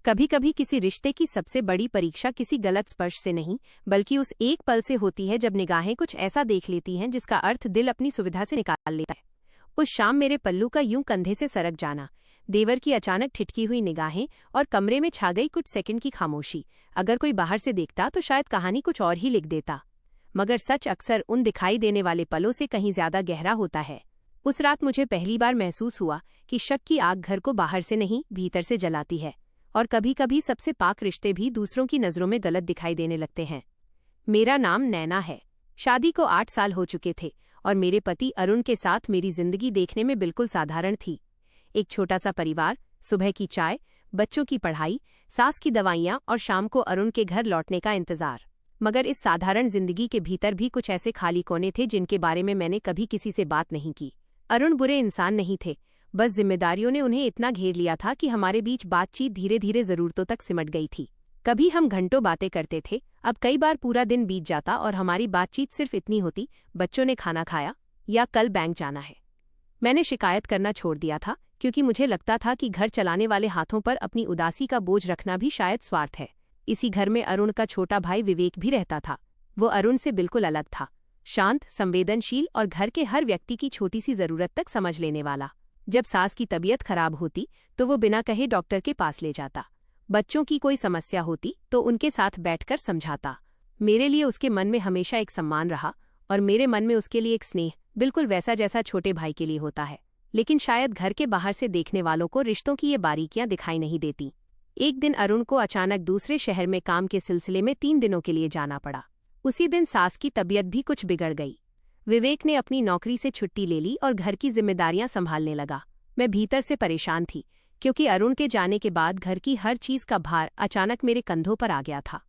कभी कभी किसी रिश्ते की सबसे बड़ी परीक्षा किसी गलत स्पर्श से नहीं, बल्कि उस एक पल से होती है जब निगाहें कुछ ऐसा देख लेती हैं जिसका अर्थ दिल अपनी सुविधा से निकाल लेता है। उस शाम मेरे पल्लू का यूं कंधे से सरक जाना, देवर की अचानक ठिठकी हुई निगाहें और कमरे में छा गई कुछ सेकंड की खामोशी। अगर कोई बाहर से देखता तो शायद कहानी कुछ और ही लिख देता, मगर सच अक्सर उन दिखाई देने वाले पलों से कहीं ज्यादा गहरा होता है। उस रात मुझे पहली बार महसूस हुआ कि शक की आग घर को बाहर से नहीं, भीतर से जलाती है, और कभी कभी सबसे पाक रिश्ते भी दूसरों की नज़रों में गलत दिखाई देने लगते हैं। मेरा नाम नैना है। शादी को 8 साल हो चुके थे और मेरे पति अरुण के साथ मेरी जिंदगी देखने में बिल्कुल साधारण थी। एक छोटा सा परिवार, सुबह की चाय, बच्चों की पढ़ाई, सास की दवाइयाँ और शाम को अरुण के घर लौटने का इंतजार। मगर इस साधारण जिंदगी के भीतर भी कुछ ऐसे खाली कोने थे जिनके बारे में मैंने कभी किसी से बात नहीं की। अरुण बुरे इंसान नहीं थे, बस जिम्मेदारियों ने उन्हें इतना घेर लिया था कि हमारे बीच बातचीत धीरे धीरे जरूरतों तक सिमट गई थी। कभी हम घंटों बातें करते थे, अब कई बार पूरा दिन बीत जाता और हमारी बातचीत सिर्फ इतनी होती, बच्चों ने खाना खाया या कल बैंक जाना है। मैंने शिकायत करना छोड़ दिया था, क्योंकि मुझे लगता था कि घर चलाने वाले हाथों पर अपनी उदासी का बोझ रखना भी शायद स्वार्थ है। इसी घर में अरुण का छोटा भाई विवेक भी रहता था। वो अरुण से बिल्कुल अलग था, शांत, संवेदनशील और घर के हर व्यक्ति की छोटी सी जरूरत तक समझ लेने वाला। जब सास की तबीयत खराब होती तो वो बिना कहे डॉक्टर के पास ले जाता। बच्चों की कोई समस्या होती तो उनके साथ बैठकर समझाता। मेरे लिए उसके मन में हमेशा एक सम्मान रहा और मेरे मन में उसके लिए एक स्नेह, बिल्कुल वैसा जैसा छोटे भाई के लिए होता है। लेकिन शायद घर के बाहर से देखने वालों को रिश्तों की ये बारीकियां दिखाई नहीं देती। एक दिन अरुण को अचानक दूसरे शहर में काम के सिलसिले में 3 दिनों के लिए जाना पड़ा। उसी दिन सास की तबीयत भी कुछ बिगड़ गई। विवेक ने अपनी नौकरी से छुट्टी ले ली और घर की जिम्मेदारियां संभालने लगा। मैं भीतर से परेशान थी, क्योंकि अरुण के जाने के बाद घर की हर चीज का भार अचानक मेरे कंधों पर आ गया था।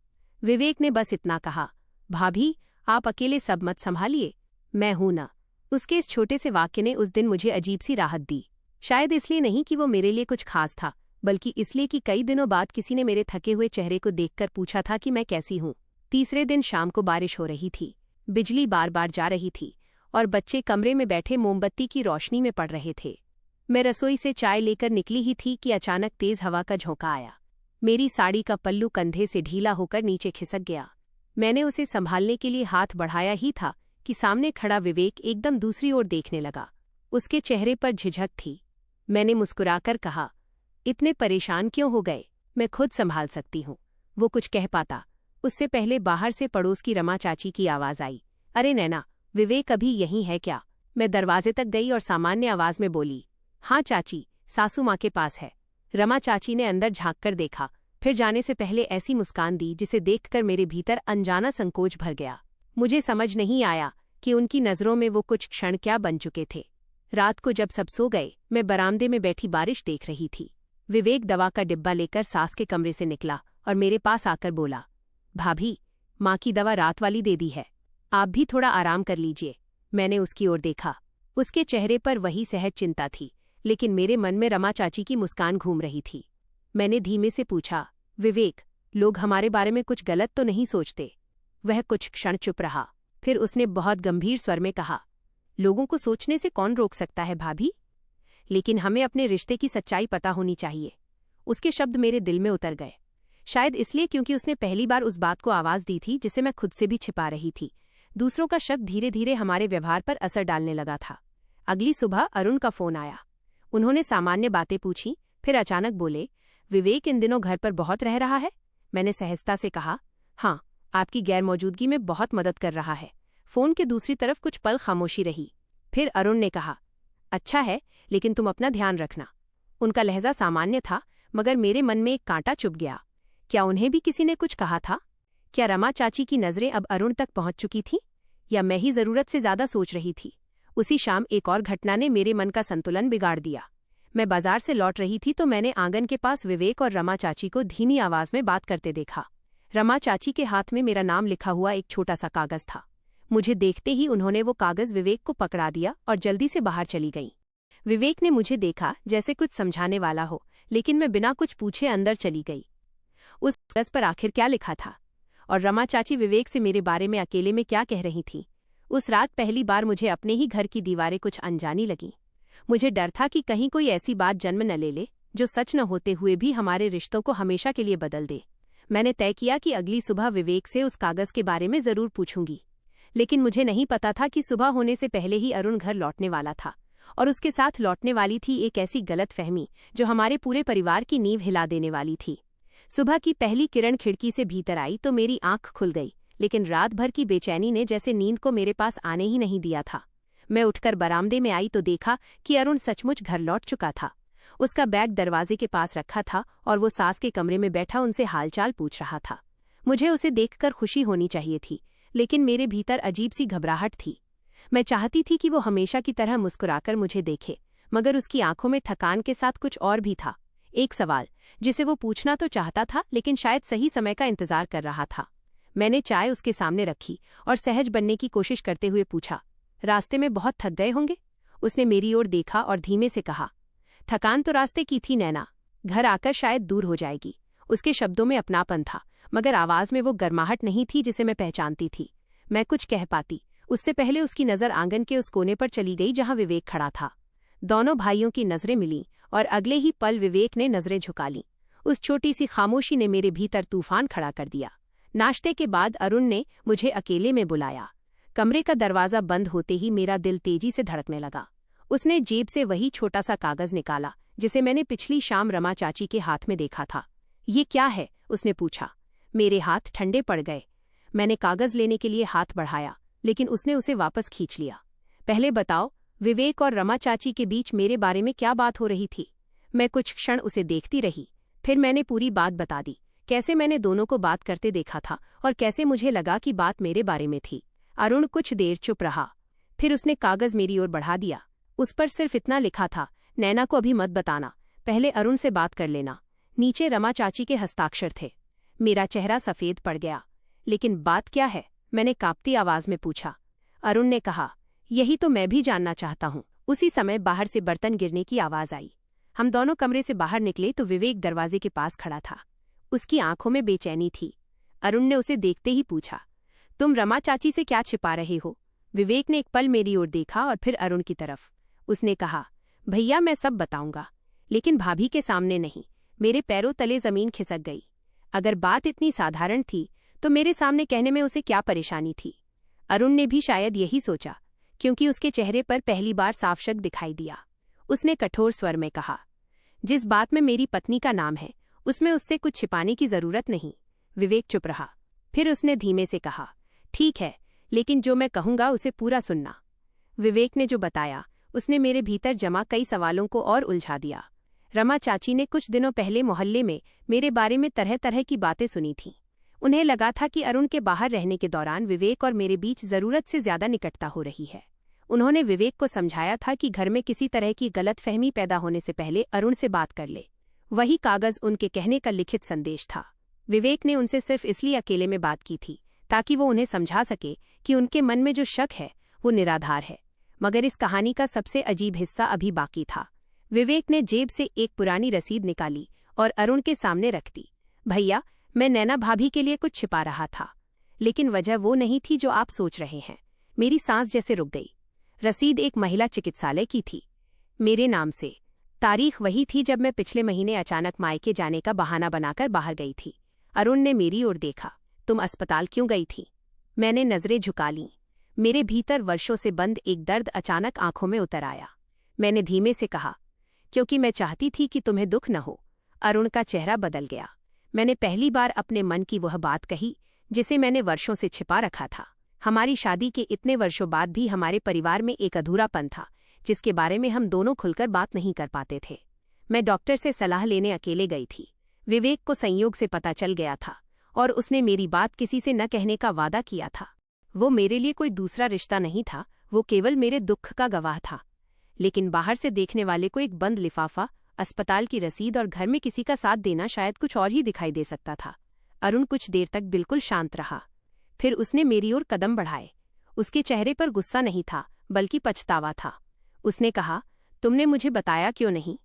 विवेक ने बस इतना कहा, भाभी आप अकेले सब मत संभालिए, मैं हूं ना। उसके इस छोटे से वाक्य ने उस दिन मुझे अजीब सी राहत दी। शायद इसलिए नहीं कि वो मेरे लिए कुछ खास था, बल्कि इसलिए कि कई दिनों बाद किसी ने मेरे थके हुए चेहरे को देखकर पूछा था कि मैं कैसी हूं। तीसरे दिन शाम को बारिश हो रही थी, बिजली बार बार जा रही थी और बच्चे कमरे में बैठे मोमबत्ती की रोशनी में पड़ रहे थे। मैं रसोई से चाय लेकर निकली ही थी कि अचानक तेज हवा का झोंका आया। मेरी साड़ी का पल्लू कंधे से ढीला होकर नीचे खिसक गया। मैंने उसे संभालने के लिए हाथ बढ़ाया ही था कि सामने खड़ा विवेक एकदम दूसरी ओर देखने लगा। उसके चेहरे पर झिझक थी। मैंने मुस्कुराकर कहा, इतने परेशान क्यों हो गए, मैं खुद संभाल सकती हूँ। वो कुछ कह पाता, उससे पहले बाहर से पड़ोस की रमा चाची की आवाज आई, अरे नैना, विवेक अभी यहीं है क्या? मैं दरवाजे तक गई और सामान्य आवाज में बोली, हाँ चाची, सासू माँ के पास है। रमा चाची ने अंदर झांककर देखा, फिर जाने से पहले ऐसी मुस्कान दी जिसे देखकर मेरे भीतर अनजाना संकोच भर गया। मुझे समझ नहीं आया कि उनकी नज़रों में वो कुछ क्षण क्या बन चुके थे। रात को जब सब सो गए, मैं बरामदे में बैठी बारिश देख रही थी। विवेक दवा का डिब्बा लेकर सास के कमरे से निकला और मेरे पास आकर बोला, भाभी, माँ की दवा रात वाली दे दी है, आप भी थोड़ा आराम कर लीजिए। मैंने उसकी ओर देखा। उसके चेहरे पर वही सहज चिंता थी, लेकिन मेरे मन में रमा चाची की मुस्कान घूम रही थी। मैंने धीमे से पूछा, विवेक, लोग हमारे बारे में कुछ गलत तो नहीं सोचते? वह कुछ क्षण चुप रहा, फिर उसने बहुत गंभीर स्वर में कहा, लोगों को सोचने से कौन रोक सकता है भाभी, लेकिन हमें अपने रिश्ते की सच्चाई पता होनी चाहिए। उसके शब्द मेरे दिल में उतर गए, शायद इसलिए क्योंकि उसने पहली बार उस बात को आवाज दी थी जिसे मैं खुद से भी छिपा रही थी। दूसरों का शक धीरे धीरे हमारे व्यवहार पर असर डालने लगा था। अगली सुबह अरुण का फोन आया। उन्होंने सामान्य बातें पूछी, फिर अचानक बोले, विवेक इन दिनों घर पर बहुत रह रहा है? मैंने सहजता से कहा, हाँ, आपकी गैरमौजूदगी में बहुत मदद कर रहा है। फोन के दूसरी तरफ कुछ पल खामोशी रही। फिर अरुण ने कहा, अच्छा है, लेकिन तुम अपना ध्यान रखना। उनका लहजा सामान्य था, मगर मेरे मन में एक कांटा चुभ गया। क्या उन्हें भी किसी ने कुछ कहा था? क्या रमा चाची की नज़रें अब अरुण तक पहुंच चुकी थीं? या मैं ही जरूरत से ज्यादा सोच रही थी? उसी शाम एक और घटना ने मेरे मन का संतुलन बिगाड़ दिया। मैं बाजार से लौट रही थी तो मैंने आंगन के पास विवेक और रमा चाची को धीमी आवाज में बात करते देखा। रमा चाची के हाथ में मेरा नाम लिखा हुआ एक छोटा सा कागज था। मुझे देखते ही उन्होंने वो कागज विवेक को पकड़ा दिया और जल्दी से बाहर चली गईं। विवेक ने मुझे देखा जैसे कुछ समझाने वाला हो, लेकिन मैं बिना कुछ पूछे अंदर चली गई। उस कागज पर आखिर क्या लिखा था? और रमा चाची विवेक से मेरे बारे में अकेले में क्या कह रही थीं? उस रात पहली बार मुझे अपने ही घर की दीवारें कुछ अनजानी लगीं। मुझे डर था कि कहीं कोई ऐसी बात जन्म न ले ले जो सच न होते हुए भी हमारे रिश्तों को हमेशा के लिए बदल दे। मैंने तय किया कि अगली सुबह विवेक से उस कागज के बारे में जरूर पूछूंगी, लेकिन मुझे नहीं पता था कि सुबह होने से पहले ही अरुण घर लौटने वाला था, और उसके साथ लौटने वाली थी एक ऐसी गलतफहमी जो हमारे पूरे परिवार की नींव हिला देने वाली थी। सुबह की पहली किरण खिड़की से भीतर आई तो मेरी आंख खुल गई, लेकिन रात भर की बेचैनी ने जैसे नींद को मेरे पास आने ही नहीं दिया था। मैं उठकर बरामदे में आई तो देखा कि अरुण सचमुच घर लौट चुका था। उसका बैग दरवाजे के पास रखा था और वो सास के कमरे में बैठा उनसे हालचाल पूछ रहा था। मुझे उसे देखकर खुशी होनी चाहिए थी, लेकिन मेरे भीतर अजीब सी घबराहट थी। मैं चाहती थी कि वो हमेशा की तरह मुस्कुराकर मुझे देखे, मगर उसकी आंखों में थकान के साथ कुछ और भी था। एक सवाल जिसे वो पूछना तो चाहता था, लेकिन शायद सही समय का इंतजार कर रहा था। मैंने चाय उसके सामने रखी और सहज बनने की कोशिश करते हुए पूछा, रास्ते में बहुत थक गए होंगे? उसने मेरी ओर देखा और धीमे से कहा, थकान तो रास्ते की थी नैना, घर आकर शायद दूर हो जाएगी। उसके शब्दों में अपनापन था, मगर आवाज में वो गर्माहट नहीं थी जिसे मैं पहचानती थी। मैं कुछ कह पाती उससे पहले उसकी नज़र आंगन के उस कोने पर चली गई जहां विवेक खड़ा था। दोनों भाइयों की नजरें मिलीं और अगले ही पल विवेक ने नजरें झुका लीं। उस छोटी सी खामोशी ने मेरे भीतर तूफान खड़ा कर दिया। नाश्ते के बाद अरुण ने मुझे अकेले में बुलाया। कमरे का दरवाज़ा बंद होते ही मेरा दिल तेजी से धड़कने लगा। उसने जेब से वही छोटा सा कागज निकाला जिसे मैंने पिछली शाम रमा चाची के हाथ में देखा था। ये क्या है? उसने पूछा। मेरे हाथ ठंडे पड़ गए। मैंने कागज लेने के लिए हाथ बढ़ाया, लेकिन उसने उसे वापस खींच लिया। पहले बताओ, विवेक और रमा चाची के बीच मेरे बारे में क्या बात हो रही थी? मैं कुछ क्षण उसे देखती रही, फिर मैंने पूरी बात बता दी। कैसे मैंने दोनों को बात करते देखा था और कैसे मुझे लगा कि बात मेरे बारे में थी। अरुण कुछ देर चुप रहा, फिर उसने कागज मेरी ओर बढ़ा दिया। उस पर सिर्फ इतना लिखा था, नैना को अभी मत बताना, पहले अरुण से बात कर लेना। नीचे रमा चाची के हस्ताक्षर थे। मेरा चेहरा सफ़ेद पड़ गया। लेकिन बात क्या है? मैंने कांपती आवाज में पूछा। अरुण ने कहा, यही तो मैं भी जानना चाहता हूँ। उसी समय बाहर से बर्तन गिरने की आवाज आई। हम दोनों कमरे से बाहर निकले तो विवेक दरवाजे के पास खड़ा था। उसकी आंखों में बेचैनी थी। अरुण ने उसे देखते ही पूछा, तुम रमा चाची से क्या छिपा रहे हो? विवेक ने एक पल मेरी ओर देखा और फिर अरुण की तरफ। उसने कहा, भैया मैं सब बताऊंगा, लेकिन भाभी के सामने नहीं। मेरे पैरों तले जमीन खिसक गई। अगर बात इतनी साधारण थी तो मेरे सामने कहने में उसे क्या परेशानी थी? अरुण ने भी शायद यही सोचा, क्योंकि उसके चेहरे पर पहली बार साफ शक दिखाई दिया। उसने कठोर स्वर में कहा, जिस बात में मेरी पत्नी का नाम है उसमें उससे कुछ छिपाने की जरूरत नहीं। विवेक चुप रहा। फिर उसने धीमे से कहा, ठीक है, लेकिन जो मैं कहूंगा उसे पूरा सुनना। विवेक ने जो बताया उसने मेरे भीतर जमा कई सवालों को और उलझा दिया। रमा चाची ने कुछ दिनों पहले मोहल्ले में मेरे बारे में तरह तरह की बातें सुनी थीं। उन्हें लगा था कि अरुण के बाहर रहने के दौरान विवेक और मेरे बीच जरूरत से ज्यादा निकटता हो रही है। उन्होंने विवेक को समझाया था कि घर में किसी तरह की गलतफहमी पैदा होने से पहले अरुण से बात कर ले। वही कागज उनके कहने का लिखित संदेश था। विवेक ने उनसे सिर्फ इसलिए अकेले में बात की थी ताकि वो उन्हें समझा सके कि उनके मन में जो शक है वो निराधार है। मगर इस कहानी का सबसे अजीब हिस्सा अभी बाकी था। विवेक ने जेब से एक पुरानी रसीद निकाली और अरुण के सामने रख दी। भैया, मैं नैना भाभी के लिए कुछ छिपा रहा था, लेकिन वजह वो नहीं थी जो आप सोच रहे हैं। मेरी सांस जैसे रुक गई। रसीद एक महिला चिकित्सालय की थी, मेरे नाम से। तारीख वही थी जब मैं पिछले महीने अचानक मायके जाने का बहाना बनाकर बाहर गई थी। अरुण ने मेरी ओर देखा। तुम अस्पताल क्यों गई थी? मैंने नजरें झुका लीं। मेरे भीतर वर्षों से बंद एक दर्द अचानक आंखों में उतर आया। मैंने धीमे से कहा, क्योंकि मैं चाहती थी कि तुम्हें दुख न हो। अरुण का चेहरा बदल गया। मैंने पहली बार अपने मन की वह बात कही जिसे मैंने वर्षों से छिपा रखा था। हमारी शादी के इतने वर्षों बाद भी हमारे परिवार में एक अधूरापन था जिसके बारे में हम दोनों खुलकर बात नहीं कर पाते थे। मैं डॉक्टर से सलाह लेने अकेले गई थी। विवेक को संयोग से पता चल गया था और उसने मेरी बात किसी से न कहने का वादा किया था। वो मेरे लिए कोई दूसरा रिश्ता नहीं था, वो केवल मेरे दुख का गवाह था। लेकिन बाहर से देखने वाले को एक बंद लिफाफा, अस्पताल की रसीद और घर में किसी का साथ देना शायद कुछ और ही दिखाई दे सकता था। अरुण कुछ देर तक बिल्कुल शांत रहा। फिर उसने मेरी ओर कदम बढ़ाए। उसके चेहरे पर गुस्सा नहीं था, बल्कि पछतावा था। उसने कहा, तुमने मुझे बताया क्यों नहीं?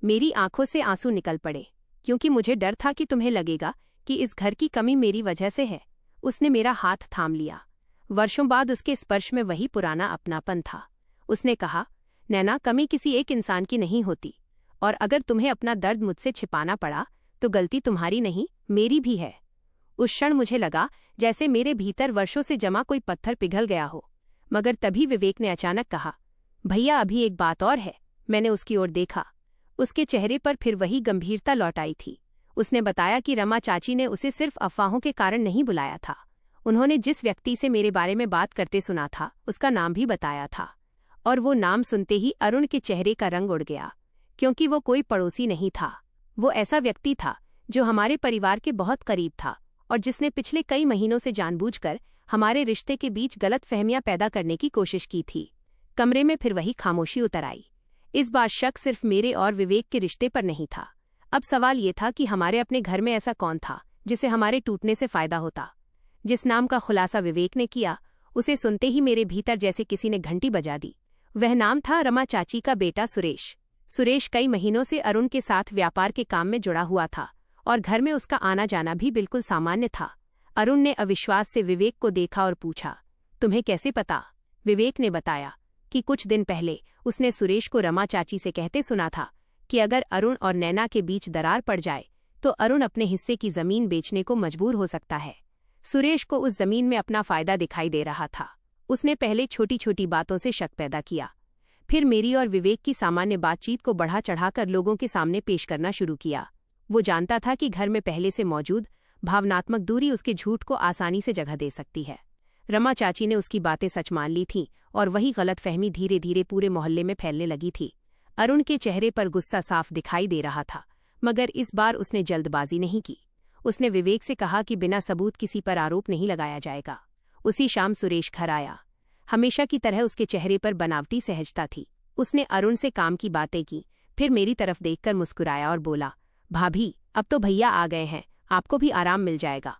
मेरी आंखों से आंसू निकल पड़े, क्योंकि मुझे डर था कि तुम्हें लगेगा कि इस घर की कमी मेरी वजह से है। उसने मेरा हाथ थाम लिया। वर्षों बाद उसके स्पर्श में वही पुराना अपनापन था। उसने कहा, नैना, कमी किसी एक इंसान की नहीं होती, और अगर तुम्हें अपना दर्द मुझसे छिपाना पड़ा तो गलती तुम्हारी नहीं, मेरी भी है। उस क्षण मुझे लगा जैसे मेरे भीतर वर्षों से जमा कोई पत्थर पिघल गया हो। मगर तभी विवेक ने अचानक कहा, भैया अभी एक बात और है। मैंने उसकी ओर देखा। उसके चेहरे पर फिर वही गंभीरता लौट आई थी। उसने बताया कि रमा चाची ने उसे सिर्फ अफवाहों के कारण नहीं बुलाया था। उन्होंने जिस व्यक्ति से मेरे बारे में बात करते सुना था उसका नाम भी बताया था, और वो नाम सुनते ही अरुण के चेहरे का रंग उड़ गया, क्योंकि वो कोई पड़ोसी नहीं था। वो ऐसा व्यक्ति था जो हमारे परिवार के बहुत करीब था और जिसने पिछले कई महीनों से जानबूझकर हमारे रिश्ते के बीच गलतफहमियां पैदा करने की कोशिश की थी। कमरे में फिर वही खामोशी उतर आई। इस बार शक सिर्फ मेरे और विवेक के रिश्ते पर नहीं था। अब सवाल ये था कि हमारे अपने घर में ऐसा कौन था जिसे हमारे टूटने से फायदा होता। जिस नाम का खुलासा विवेक ने किया, उसे सुनते ही मेरे भीतर जैसे किसी ने घंटी बजा दी। वह नाम था रमा चाची का बेटा सुरेश। सुरेश कई महीनों से अरुण के साथ व्यापार के काम में जुड़ा हुआ था और घर में उसका आना जाना भी बिल्कुल सामान्य था। अरुण ने अविश्वास से विवेक को देखा और पूछा, तुम्हें कैसे पता? विवेक ने बताया कि कुछ दिन पहले उसने सुरेश को रमा चाची से कहते सुना था कि अगर अरुण और नैना के बीच दरार पड़ जाए तो अरुण अपने हिस्से की जमीन बेचने को मजबूर हो सकता है। सुरेश को उस जमीन में अपना फायदा दिखाई दे रहा था। उसने पहले छोटी छोटी बातों से शक पैदा किया, फिर मेरी और विवेक की सामान्य बातचीत को बढ़ा चढ़ाकर लोगों के सामने पेश करना शुरू किया। वो जानता था कि घर में पहले से मौजूद भावनात्मक दूरी उसके झूठ को आसानी से जगह दे सकती है। रमा चाची ने उसकी बातें सच मान ली थीं और वही गलतफहमी धीरे धीरे पूरे मोहल्ले में फैलने लगी थी। अरुण के चेहरे पर गुस्सा साफ दिखाई दे रहा था, मगर इस बार उसने जल्दबाजी नहीं की। उसने विवेक से कहा कि बिना सबूत किसी पर आरोप नहीं लगाया जाएगा। उसी शाम सुरेश घर आया। हमेशा की तरह उसके चेहरे पर बनावटी सहजता थी। उसने अरुण से काम की बातें की, फिर मेरी तरफ देखकर मुस्कुराया और बोला, भाभी अब तो भैया आ गए हैं, आपको भी आराम मिल जाएगा।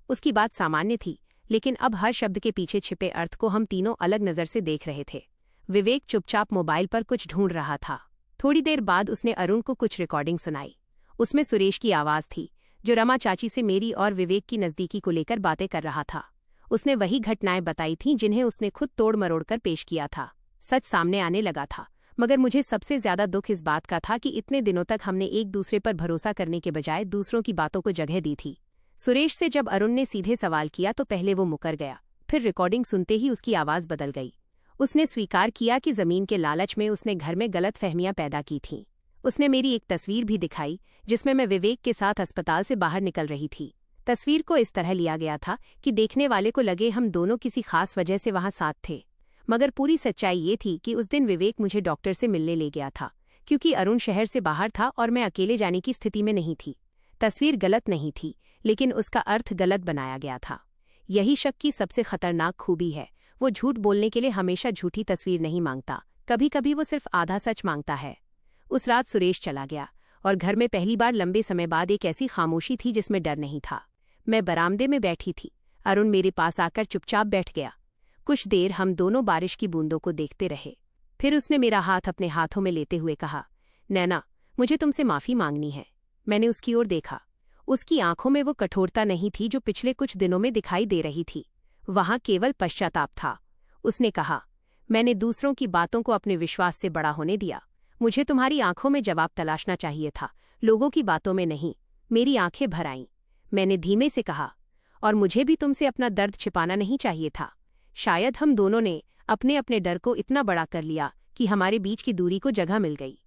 उसकी बात सामान्य थी, लेकिन अब हर शब्द के पीछे छिपे अर्थ को हम तीनों अलग नजर से देख रहे थे। विवेक चुपचाप मोबाइल पर कुछ ढूंढ रहा था। थोड़ी देर बाद उसने अरुण को कुछ रिकॉर्डिंग सुनाई। उसमें सुरेश की आवाज थी, जो रमा चाची से मेरी और विवेक की नज़दीकी को लेकर बातें कर रहा था। उसने वही घटनाएं बताई थीं जिन्हें उसने खुद तोड़ मरोड़ कर पेश किया था। सच सामने आने लगा था, मगर मुझे सबसे ज्यादा दुख इस बात का था कि इतने दिनों तक हमने एक दूसरे पर भरोसा करने के बजाय दूसरों की बातों को जगह दी थी। सुरेश से जब अरुण ने सीधे सवाल किया तो पहले वो मुकर गया, फिर रिकॉर्डिंग सुनते ही उसकी आवाज बदल गई। उसने स्वीकार किया कि जमीन के लालच में उसने घर में गलतफहमियां पैदा की थीं। उसने मेरी एक तस्वीर भी दिखाई जिसमें मैं विवेक के साथ अस्पताल से बाहर निकल रही थी। तस्वीर को इस तरह लिया गया था कि देखने वाले को लगे हम दोनों किसी खास वजह से वहां साथ थे, मगर पूरी सच्चाई ये थी कि उस दिन विवेक मुझे डॉक्टर से मिलने ले गया था, क्योंकि अरुण शहर से बाहर था और मैं अकेले जाने की स्थिति में नहीं थी। तस्वीर गलत नहीं थी, लेकिन उसका अर्थ गलत बनाया गया था। यही शक की सबसे खतरनाक खूबी है। वो झूठ बोलने के लिए हमेशा झूठी तस्वीर नहीं मांगता, कभी कभी वो सिर्फ आधा सच मांगता है। उस रात सुरेश चला गया और घर में पहली बार लंबे समय बाद एक ऐसी खामोशी थी जिसमें डर नहीं था। मैं बरामदे में बैठी थी। अरुण मेरे पास आकर चुपचाप बैठ गया। कुछ देर हम दोनों बारिश की बूंदों को देखते रहे। फिर उसने मेरा हाथ अपने हाथों में लेते हुए कहा, नैना मुझे तुमसे माफी मांगनी है। मैंने उसकी ओर देखा। उसकी आंखों में वो कठोरता नहीं थी जो पिछले कुछ दिनों में दिखाई दे रही थी, वहां केवल पश्चाताप था। उसने कहा, मैंने दूसरों की बातों को अपने विश्वास से बड़ा होने दिया। मुझे तुम्हारी आंखों में जवाब तलाशना चाहिए था, लोगों की बातों में नहीं। मेरी आंखें भर आईं। मैंने धीमे से कहा, और मुझे भी तुमसे अपना दर्द छिपाना नहीं चाहिए था। शायद हम दोनों ने अपने अपने डर को इतना बड़ा कर लिया कि हमारे बीच की दूरी को जगह मिल गई।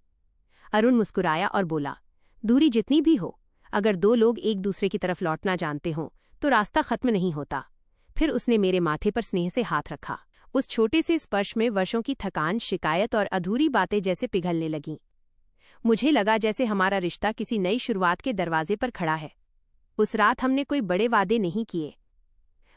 अरुण मुस्कुराया और बोला, दूरी जितनी भी हो, अगर दो लोग एक दूसरे की तरफ लौटना जानते हों तो रास्ता खत्म नहीं होता। फिर उसने मेरे माथे पर स्नेह से हाथ रखा। उस छोटे से स्पर्श में वर्षों की थकान, शिकायत और अधूरी बातें जैसे पिघलने लगीं। मुझे लगा जैसे हमारा रिश्ता किसी नई शुरुआत के दरवाजे पर खड़ा है। उस रात हमने कोई बड़े वादे नहीं किए,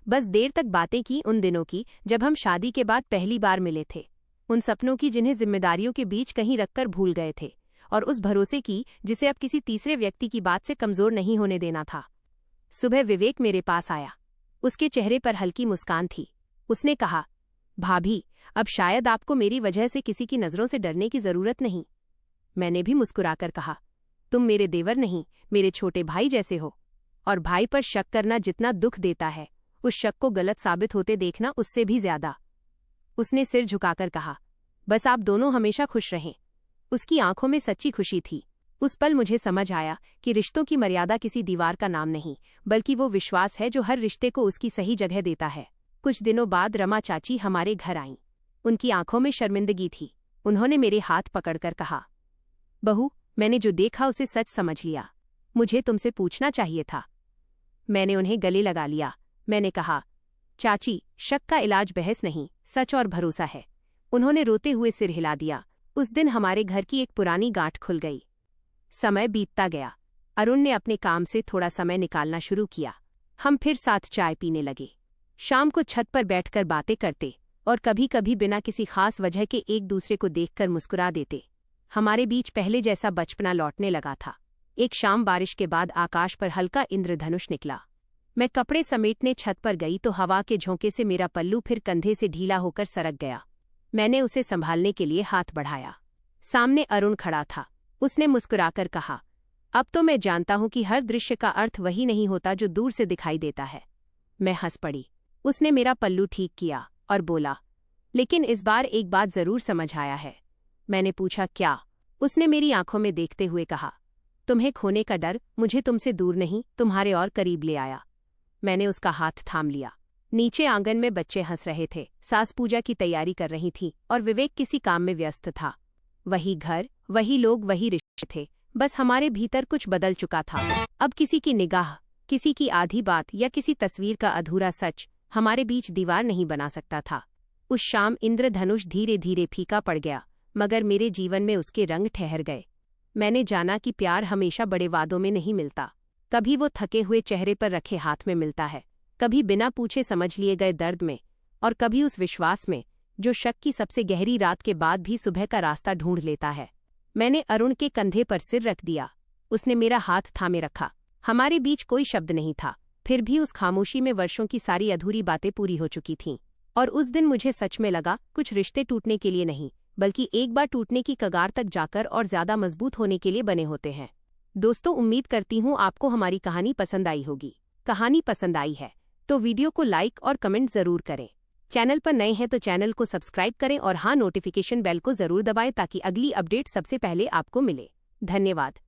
बस देर तक बातें की, उन दिनों की जब हम शादी के बाद पहली बार मिले थे, उन सपनों की जिन्हें जिम्मेदारियों के बीच कहीं रखकर भूल गए थे, और उस भरोसे की जिसे अब किसी तीसरे व्यक्ति की बात से कमजोर नहीं होने देना था। सुबह विवेक मेरे पास आया। उसके चेहरे पर हल्की मुस्कान थी। उसने कहा, भाभी अब शायद आपको मेरी वजह से किसी की नजरों से डरने की जरूरत नहीं। मैंने भी मुस्कुराकर कहा, तुम मेरे देवर नहीं, मेरे छोटे भाई जैसे हो, और भाई पर शक करना जितना दुख देता है, उस शक को गलत साबित होते देखना उससे भी ज्यादा। उसने सिर झुकाकर कहा, बस आप दोनों हमेशा खुश रहें। उसकी आंखों में सच्ची खुशी थी। उस पल मुझे समझ आया कि रिश्तों की मर्यादा किसी दीवार का नाम नहीं, बल्कि वो विश्वास है जो हर रिश्ते को उसकी सही जगह देता है। कुछ दिनों बाद रमा चाची हमारे घर आईं। उनकी आंखों में शर्मिंदगी थी। उन्होंने मेरे हाथ पकड़कर कहा, बहू, मैंने जो देखा उसे सच समझ लिया। मुझे तुमसे पूछना चाहिए था। मैंने उन्हें गले लगा लिया। मैंने कहा, चाची, शक का इलाज बहस नहीं, सच और भरोसा है। उन्होंने रोते हुए सिर हिला दिया। उस दिन हमारे घर की एक पुरानी गांठ खुल गई। समय बीतता गया। अरुण ने अपने काम से थोड़ा समय निकालना शुरू किया। हम फिर साथ चाय पीने लगे। शाम को छत पर बैठकर बातें करते और कभी कभी बिना किसी खास वजह के एक दूसरे को देखकर मुस्कुरा देते। हमारे बीच पहले जैसा बचपना लौटने लगा था। एक शाम बारिश के बाद आकाश पर हल्का इंद्रधनुष निकला। मैं कपड़े समेटने छत पर गई तो हवा के झोंके से मेरा पल्लू फिर कंधे से ढीला होकर सरक गया। मैंने उसे संभालने के लिए हाथ बढ़ाया। सामने अरुण खड़ा था। उसने मुस्कुराकर कहा, अब तो मैं जानता हूं कि हर दृश्य का अर्थ वही नहीं होता जो दूर से दिखाई देता है। मैं हंस पड़ी। उसने मेरा पल्लू ठीक किया और बोला, लेकिन इस बार एक बात जरूर समझ आया है। मैंने पूछा, क्या? उसने मेरी आंखों में देखते हुए कहा, तुम्हें खोने का डर मुझे तुमसे दूर नहीं, तुम्हारे और करीब ले आया। मैंने उसका हाथ थाम लिया। नीचे आंगन में बच्चे हंस रहे थे, सास पूजा की तैयारी कर रही थी और विवेक किसी काम में व्यस्त था। वही घर, वही लोग, वही रिश्ते थे, बस हमारे भीतर कुछ बदल चुका था। अब किसी की निगाह, किसी की आधी बात या किसी तस्वीर का अधूरा सच हमारे बीच दीवार नहीं बना सकता था। उस शाम इंद्रधनुष धीरे धीरे फीका पड़ गया, मगर मेरे जीवन में उसके रंग ठहर गए। मैंने जाना कि प्यार हमेशा बड़े वादों में नहीं मिलता। कभी वो थके हुए चेहरे पर रखे हाथ में मिलता है, कभी बिना पूछे समझ लिए गए दर्द में, और कभी उस विश्वास में जो शक की सबसे गहरी रात के बाद भी सुबह का रास्ता ढूंढ लेता है। मैंने अरुण के कंधे पर सिर रख दिया। उसने मेरा हाथ थामे रखा। हमारे बीच कोई शब्द नहीं था, फिर भी उस खामोशी में वर्षों की सारी अधूरी बातें पूरी हो चुकी थीं। और उस दिन मुझे सच में लगा, कुछ रिश्ते टूटने के लिए नहीं, बल्कि एक बार टूटने की कगार तक जाकर और ज्यादा मजबूत होने के लिए बने होते हैं। दोस्तों, उम्मीद करती हूँ आपको हमारी कहानी पसंद आई होगी। कहानी पसंद आई है तो वीडियो को लाइक और कमेंट जरूर करें। चैनल पर नए हैं तो चैनल को सब्सक्राइब करें और हाँ, नोटिफिकेशन बेल को जरूर दबाएं ताकि अगली अपडेट सबसे पहले आपको मिले। धन्यवाद।